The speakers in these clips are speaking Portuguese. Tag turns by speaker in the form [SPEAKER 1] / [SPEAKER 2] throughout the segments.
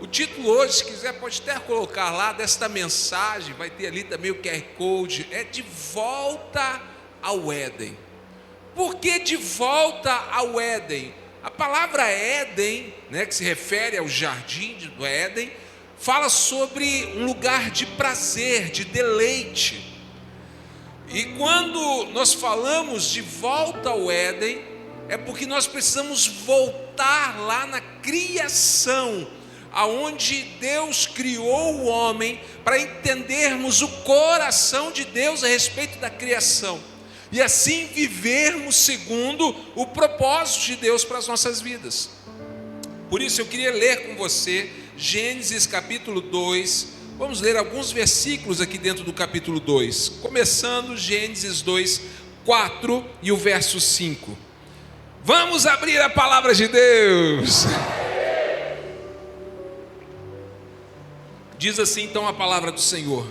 [SPEAKER 1] título hoje, se quiser, pode até colocar lá, desta mensagem, vai ter ali também o QR Code, é De Volta ao Éden. Por que de volta ao Éden? A palavra Éden, né, que se refere ao jardim do Éden, fala sobre um lugar de prazer, de deleite. E quando nós falamos de volta ao Éden, é porque nós precisamos voltar lá na criação, aonde Deus criou o homem, para entendermos o coração de Deus a respeito da criação, e assim vivermos segundo o propósito de Deus para as nossas vidas. Por isso eu queria ler com você Gênesis capítulo 2, vamos ler alguns versículos aqui dentro do capítulo 2, começando Gênesis 2, 4 e o verso 5. Vamos abrir a palavra de Deus. Diz assim então a palavra do Senhor: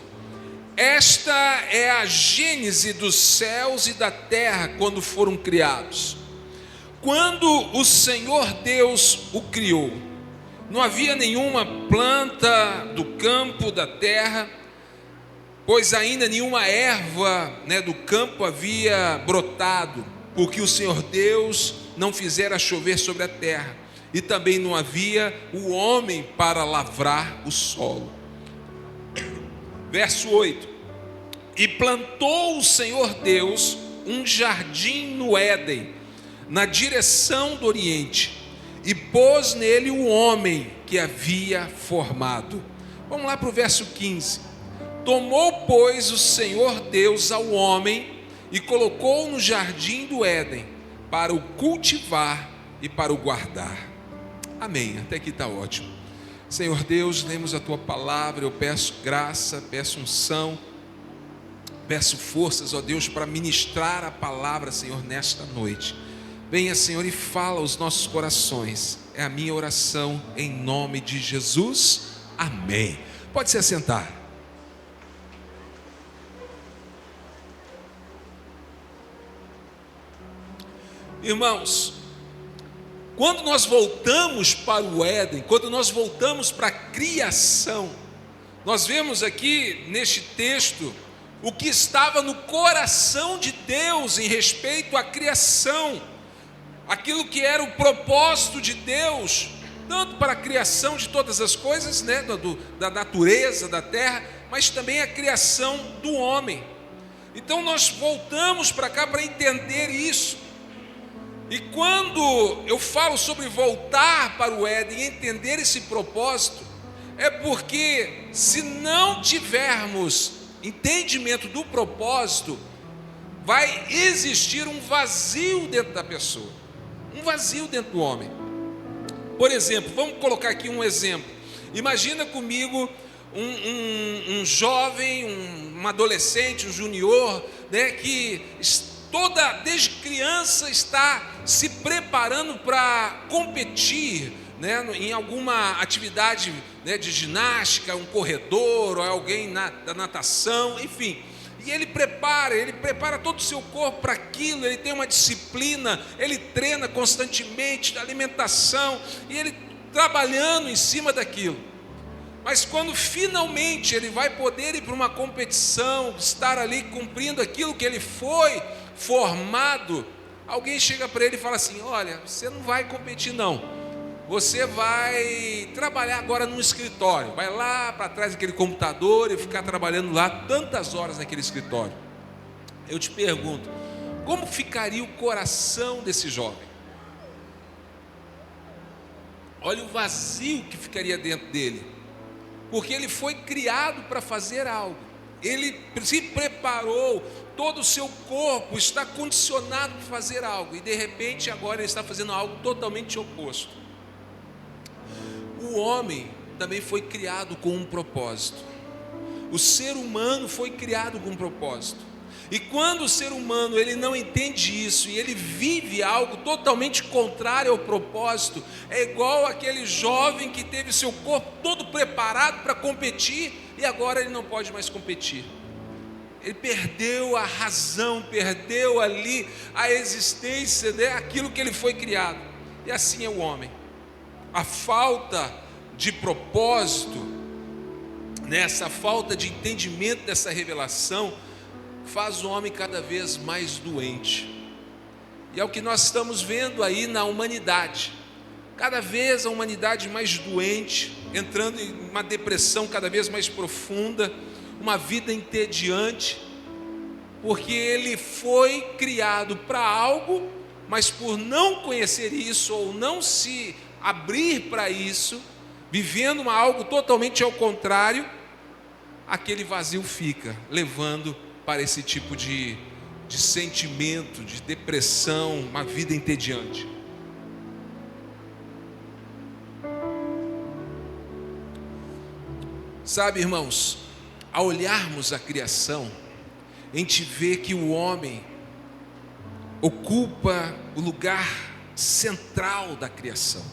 [SPEAKER 1] esta é a gênese dos céus e da terra quando foram criados. Quando o Senhor Deus o criou, não havia nenhuma planta do campo da terra, pois ainda nenhuma erva, do campo havia brotado, porque o Senhor Deus não fizera chover sobre a terra, e também não havia o homem para lavrar o solo. Verso 8: e plantou o Senhor Deus um jardim no Éden, na direção do Oriente, e pôs nele o homem que havia formado. Vamos lá para o verso 15. Tomou, pois, o Senhor Deus ao homem e colocou no jardim do Éden, para o cultivar e para o guardar. Amém, até aqui está ótimo. Senhor Deus, lemos a Tua palavra, eu peço graça, peço unção, peço forças, ó Deus, para ministrar a palavra, Senhor, nesta noite. Venha, Senhor, e fala aos nossos corações, é a minha oração, em nome de Jesus, amém. Pode se assentar. Irmãos, quando nós voltamos para o Éden, quando nós voltamos para a criação, nós vemos aqui neste texto o que estava no coração de Deus em respeito à criação, aquilo que era o propósito de Deus, tanto para a criação de todas as coisas, da natureza, da terra, mas também a criação do homem. Então nós voltamos para cá para entender isso. E quando eu falo sobre voltar para o Éden e entender esse propósito, é porque se não tivermos entendimento do propósito, vai existir um vazio dentro da pessoa, um vazio dentro do homem. Por exemplo, vamos colocar aqui um exemplo. Imagina comigo um jovem, um adolescente, um junior, que desde criança está se preparando para competir, em alguma atividade, de ginástica, um corredor, ou alguém da natação, enfim. E ele prepara todo o seu corpo para aquilo, ele tem uma disciplina, ele treina constantemente, da alimentação, e ele trabalhando em cima daquilo. Mas quando finalmente ele vai poder ir para uma competição, estar ali cumprindo aquilo que ele foi formado, alguém chega para ele e fala assim: olha, você não vai competir não, você vai trabalhar agora num escritório, vai lá para trás daquele computador e ficar trabalhando lá tantas horas naquele escritório. Eu te pergunto, como ficaria o coração desse jovem? Olha o vazio que ficaria dentro dele, porque ele foi criado para fazer algo, ele se preparou, todo o seu corpo está condicionado para fazer algo, e de repente agora ele está fazendo algo totalmente oposto. O homem também foi criado com um propósito, o ser humano foi criado com um propósito, e quando o ser humano ele não entende isso, e ele vive algo totalmente contrário ao propósito, é igual aquele jovem que teve seu corpo todo preparado para competir, e agora ele não pode mais competir. Ele perdeu a razão, perdeu ali a existência, aquilo que ele foi criado. E assim é o homem. A falta de propósito, essa falta de entendimento dessa revelação, faz o homem cada vez mais doente. E é o que nós estamos vendo aí na humanidade. Cada vez a humanidade mais doente, entrando em uma depressão cada vez mais profunda, uma vida entediante, porque ele foi criado para algo, mas por não conhecer isso ou não se abrir para isso, vivendo algo totalmente ao contrário, aquele vazio fica, levando para esse tipo de sentimento, de depressão, uma vida entediante. Sabe, irmãos, ao olharmos a criação, a gente vê que o homem ocupa o lugar central da criação.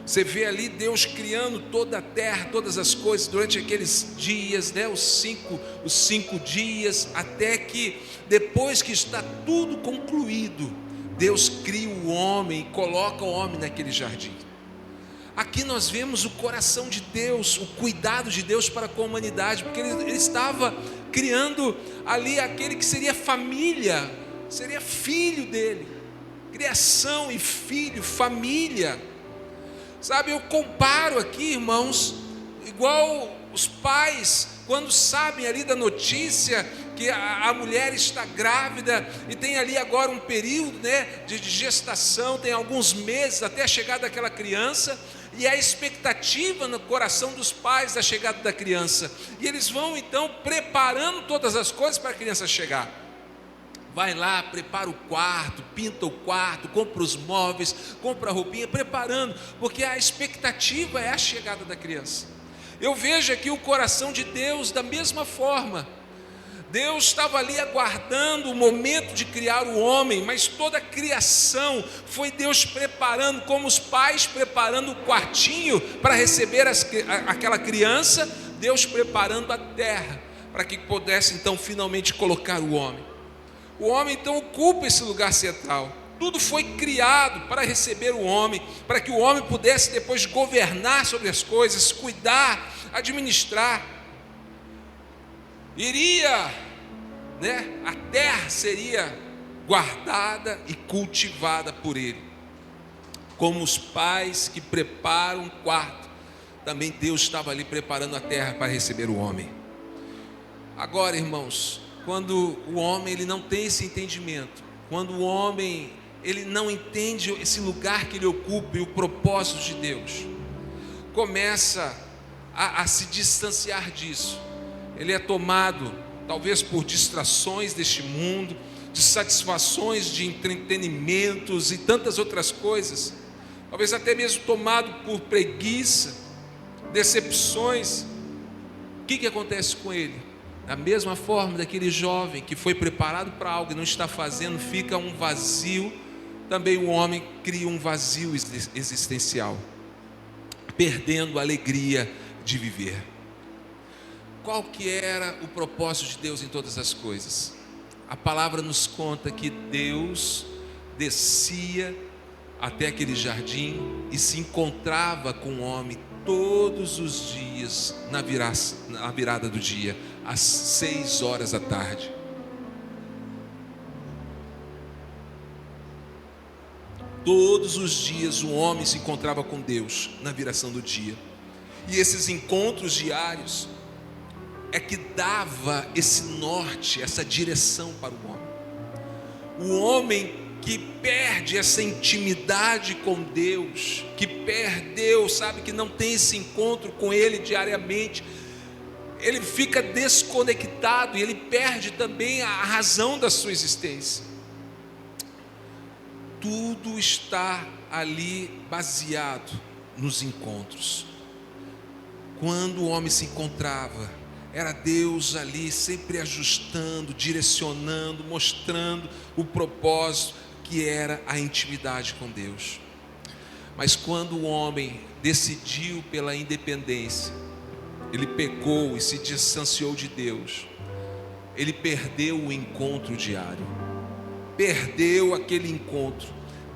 [SPEAKER 1] Você vê ali Deus criando toda a terra, todas as coisas, durante aqueles dias, os cinco dias, até que depois que está tudo concluído, Deus cria o homem e coloca o homem naquele jardim. Aqui nós vemos o coração de Deus, o cuidado de Deus para com a humanidade, porque ele estava criando ali aquele que seria família, seria filho dele. Criação e filho, família. Sabe, eu comparo aqui, irmãos, igual os pais, quando sabem ali da notícia que a mulher está grávida e tem ali agora um período de gestação, tem alguns meses até a chegada daquela criança, e a expectativa no coração dos pais da chegada da criança, e eles vão então preparando todas as coisas para a criança chegar. Vai lá, prepara o quarto, pinta o quarto, compra os móveis, compra a roupinha, preparando, porque a expectativa é a chegada da criança. Eu vejo aqui o coração de Deus da mesma forma. Deus estava ali aguardando o momento de criar o homem, mas toda a criação foi Deus preparando, como os pais preparando o quartinho para receber aquela criança, Deus preparando a terra, para que pudesse então finalmente colocar o homem. O homem então ocupa esse lugar central. Tudo foi criado para receber o homem, para que o homem pudesse depois governar sobre as coisas, cuidar, administrar. A terra seria guardada e cultivada por ele. Como os pais que preparam um quarto, também Deus estava ali preparando a terra para receber o homem. Agora, irmãos, quando o homem ele não tem esse entendimento, quando o homem ele não entende esse lugar que ele ocupa e o propósito de Deus, começa a se distanciar disso. Ele é tomado talvez por distrações deste mundo, de satisfações de entretenimentos e tantas outras coisas, talvez até mesmo tomado por preguiça, decepções. O que acontece com ele? Da mesma forma daquele jovem que foi preparado para algo e não está fazendo, fica um vazio. Também o homem cria um vazio existencial, perdendo a alegria de viver. Qual que era o propósito de Deus em todas as coisas? A palavra nos conta que Deus descia até aquele jardim e se encontrava com o homem todos os dias na virada do dia, às 6 horas da tarde. Todos os dias o homem se encontrava com Deus na viração do dia. E esses encontros diários é que dava esse norte, essa direção para o homem. O homem que perde essa intimidade com Deus, que perdeu, sabe, que não tem esse encontro com Ele diariamente, ele fica desconectado e ele perde também a razão da sua existência. Tudo está ali baseado nos encontros. Quando o homem se encontrava, era Deus ali sempre ajustando, direcionando, mostrando o propósito que era a intimidade com Deus. Mas quando o homem decidiu pela independência, ele pecou e se distanciou de Deus, ele perdeu o encontro diário, perdeu aquele encontro.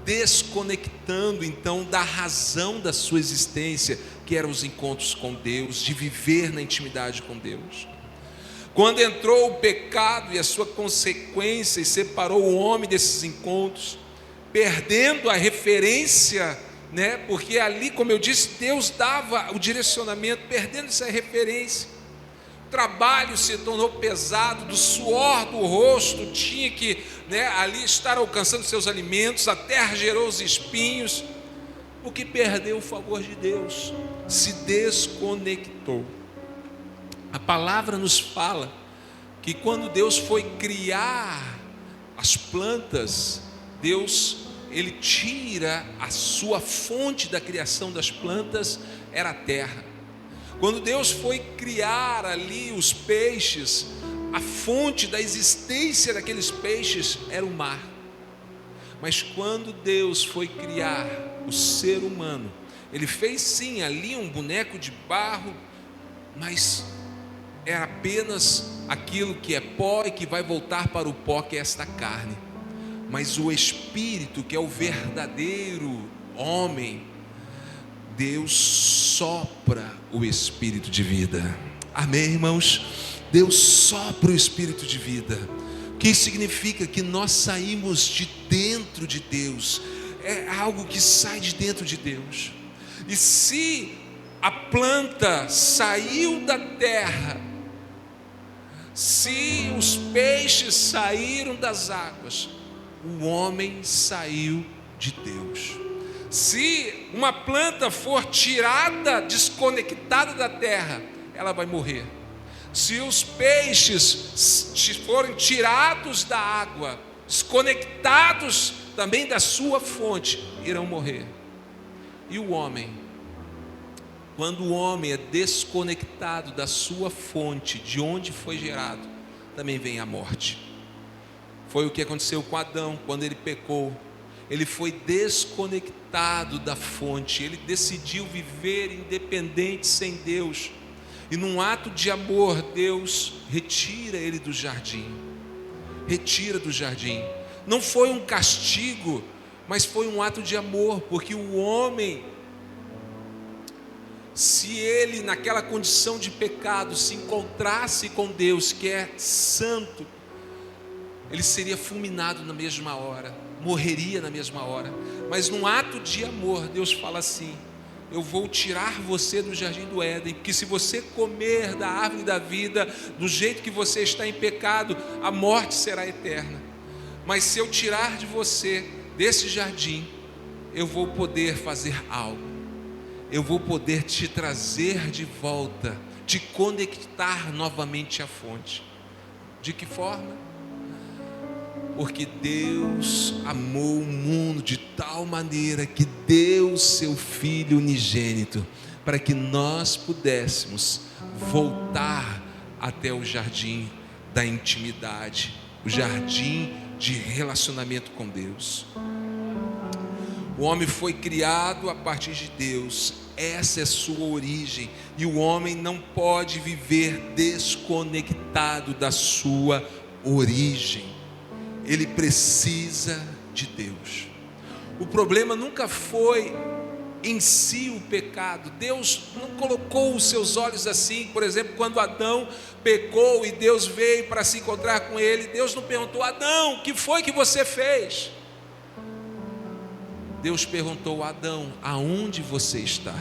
[SPEAKER 1] desconectando então da razão da sua existência, que eram os encontros com Deus, de viver na intimidade com Deus. Quando entrou o pecado e a sua consequência e separou o homem desses encontros, perdendo a referência, porque ali, como eu disse, Deus dava o direcionamento, perdendo essa referência, o trabalho se tornou pesado, do suor do rosto tinha que ali estar alcançando seus alimentos, a terra gerou os espinhos, porque perdeu o favor de Deus, se desconectou. A palavra nos fala que quando Deus foi criar as plantas, Ele tira a sua fonte da criação das plantas, era a terra. Quando Deus foi criar ali os peixes, a fonte da existência daqueles peixes era o mar. Mas quando Deus foi criar o ser humano, Ele fez sim ali um boneco de barro, mas era apenas aquilo que é pó e que vai voltar para o pó, que é esta carne. Mas o Espírito, que é o verdadeiro homem, Deus sopra o Espírito de vida. Amém, irmãos? Deus sopra o Espírito de vida, o que significa que nós saímos de dentro de Deus, é algo que sai de dentro de Deus. E se a planta saiu da terra, se os peixes saíram das águas, o homem saiu de Deus. Se uma planta for tirada, desconectada da terra, ela vai morrer. Se os peixes forem tirados da água, desconectados também da sua fonte, irão morrer. E o homem, quando o homem é desconectado da sua fonte, de onde foi gerado, também vem a morte. Foi o que aconteceu com Adão quando ele pecou. Ele foi desconectado da fonte, ele decidiu viver independente, sem Deus, e num ato de amor, Deus retira ele do jardim, não foi um castigo, mas foi um ato de amor, porque o homem, se ele naquela condição de pecado se encontrasse com Deus, que é santo, ele seria fulminado na mesma hora, morreria na mesma hora. Mas num ato de amor, Deus fala assim: eu vou tirar você do jardim do Éden, porque se você comer da árvore da vida, do jeito que você está em pecado, a morte será eterna. Mas se eu tirar de você desse jardim, eu vou poder fazer algo, eu vou poder te trazer de volta, te conectar novamente à fonte. De que forma? Porque Deus amou o mundo de tal maneira que deu seu Filho unigênito, para que nós pudéssemos voltar até o jardim da intimidade, o jardim de relacionamento com Deus. O homem foi criado a partir de Deus, essa é sua origem, e o homem não pode viver desconectado da sua origem. Ele precisa de Deus. O problema nunca foi em si o pecado. Deus não colocou os seus olhos assim. Por exemplo, quando Adão pecou e Deus veio para se encontrar com ele, Deus não perguntou: Adão, o que foi que você fez? Deus perguntou: Adão, aonde você está?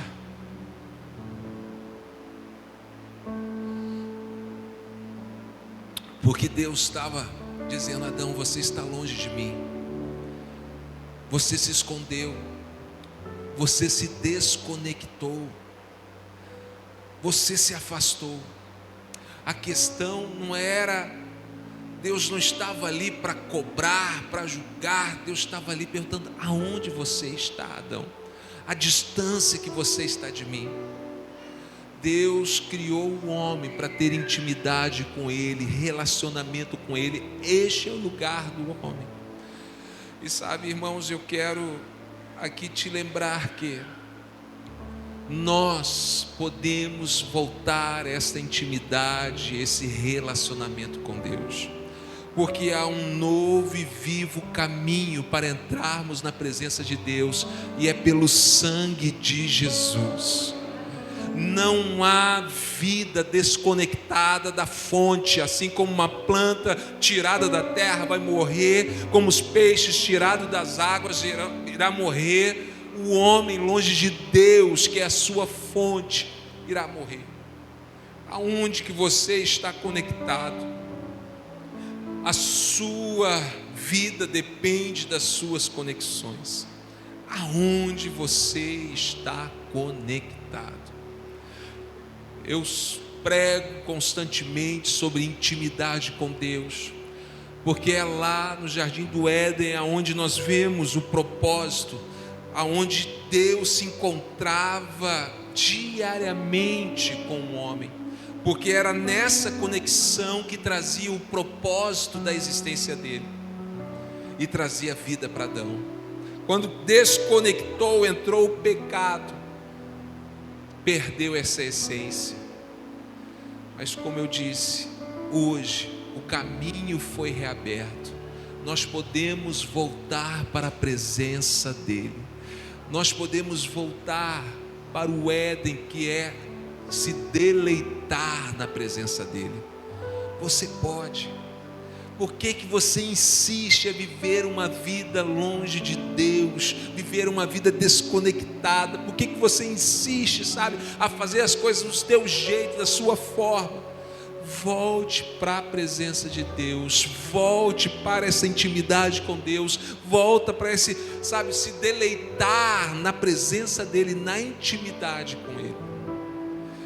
[SPEAKER 1] Porque Deus estava dizendo: Adão, você está longe de mim, você se escondeu, você se desconectou, você se afastou. A questão não era, Deus não estava ali para cobrar, para julgar. Deus estava ali perguntando: aonde você está, Adão? A distância que você está de mim. Deus criou o homem para ter intimidade com Ele, relacionamento com Ele. Este é o lugar do homem. E sabe, irmãos, eu quero aqui te lembrar que nós podemos voltar a essa intimidade, esse relacionamento com Deus. porque há um novo e vivo caminho para entrarmos na presença de Deus, e é pelo sangue de Jesus. Não há vida desconectada da fonte, assim como uma planta tirada da terra vai morrer, como os peixes tirados das águas irá morrer, o homem longe de Deus, que é a sua fonte, irá morrer. Aonde que você está conectado? A sua vida depende das suas conexões. Aonde você está conectado? Eu prego constantemente sobre intimidade com Deus, porque é lá no Jardim do Éden aonde nós vemos o propósito, aonde Deus se encontrava diariamente com o homem, porque era nessa conexão que trazia o propósito da existência dele e trazia vida para Adão. Quando desconectou, entrou o pecado, perdeu essa essência. Mas como eu disse, hoje o caminho foi reaberto. Nós podemos voltar para a presença dele. Nós podemos voltar para o Éden, que é se deleitar na presença dele. Você pode. Por que você insiste a viver uma vida longe de Deus, viver uma vida desconectada? Por que você insiste, sabe, a fazer as coisas do teu jeito, da sua forma? Volte para a presença de Deus, volte para essa intimidade com Deus, volta para esse, sabe, se deleitar na presença dele, na intimidade com ele.